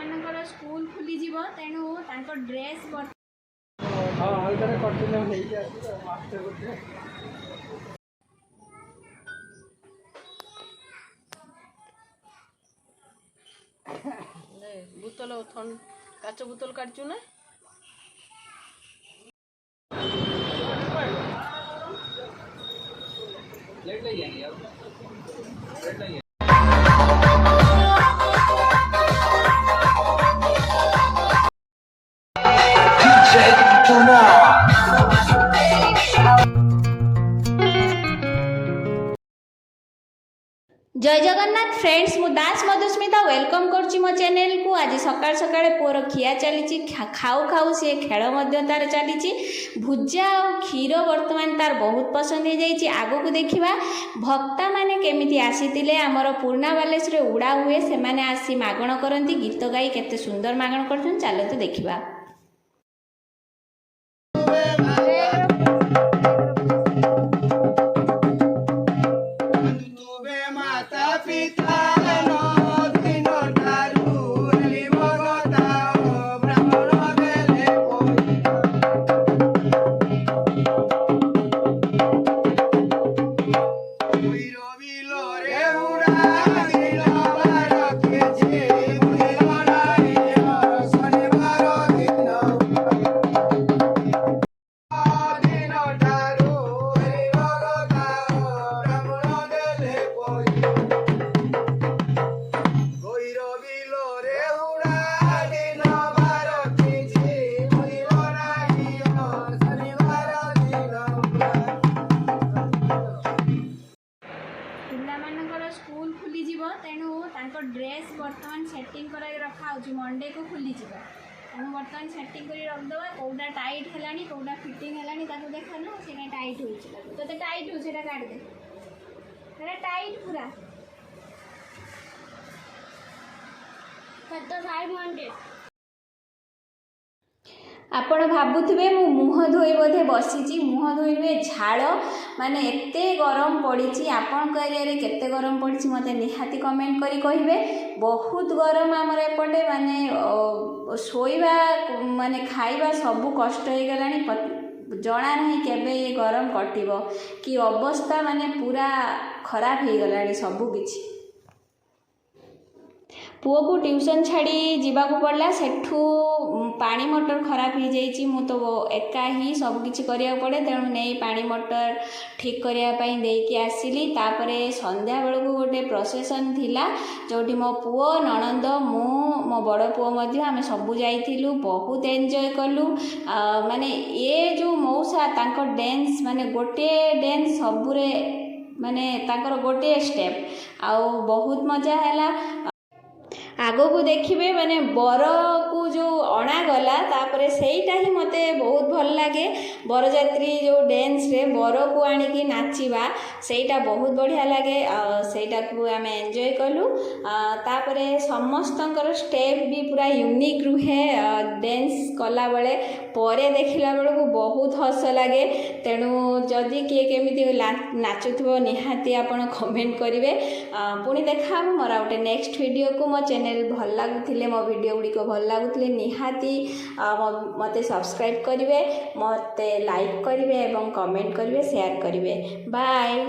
ପିଲାମାନଙ୍କର ସ୍କୁଲ ଖୋଲିଯିବ ତେଣୁ ତାଙ୍କ ଡ୍ରେସ୍ बोतल काच बोतल काटचु ना जय जगन्नाथ फ्रेंड्स मु दास मधुस्मिता वेलकम करछि मो चैनल को। आज सकाळ सकाळ पुअर खिया चली खाऊ खाऊ सी खेल तार चली भुजा और क्षीर वर्तमान तार बहुत पसंद हो जाइए। आगो को देखा भक्ता माने केमिति आसीतिले आमर पुर्णा बालेश्वर उड़ा हुए से माने आसी मागण करती गीत गाई केते सुंदर मागण कर चलते देखा। स्कूल खोलीज तेणु ड्रेस बर्तमान सेटिंग कर रखा मंडे को खोलीज तेणु बर्तमान सेटिंग कर रखिदेवा कौटा टाइट है कौटा फिटिंग है देखा ना से टाइट हो तो टाइट हो काट दे टाइट पूरा तो 500 आपण भावुवे मु मुह धोई बोधे बसी मुह धोई नुहे झाड़ माने एते गरम पड़ी आपण एरिया केते गरम पड़ी मते निहाती कमेंट करी कहिबे। बहुत गरम आमर एपटे माने शोइबा माने खाइबा सबू कष्ट हो गलानी जना नहीं केबे ये गरम कटिबो कि अवस्था माने पूरा खराब हो गलानी सबू किछि। पुओ को ट्यूशन छाड़ी जीवाकू पड़ला सेठू पानी मोटर खराब हो जाइए मु तो एका ही सब किछि करिया पड़े तेणु नहीं पानी मोटर ठीक करने देकी आसिली। तापरे संध्या बेलू गोटे प्रोसेसन थिला जोटी मो पुओ नणंद मु मो बड़ पुओ मध्य आमे सबू जाइथिलु बहुत एंजॉय कलु। माने ये जो मौसा तांको डांस माने गोटे डांस सबुरे माने तांकर गोटे स्टेप आउ बहुत मजा हैला। आगो को देखिए माने बर को जो अणा गला तापरे सेईटा ही मते बहुत भल लगे। बरजात्री जो डांस रे बर को आनिकी नाचिबा सेईटा बहुत बढ़िया लगे सेईटा को आमे एंजॉय कलु। तापरे समस्तंकर स्टेप भी पूरा यूनिक रुहे डांस कला बेले परे देखिला बेलू बहुत हस लगे। तेणु जदि किए केमिति नाचुथबो निहाती आपण कमेंट करिवे। पुणी देखा मोर गोटे नेक्स्ट वीडियो को मो चैनल भल लगुले मो वीडियो गुड़िक भल लगुले निहाती मते सब्सक्राइब करेंगे मते लाइक करेंगे कमेंट करेंगे शेयर करेंगे। बाय।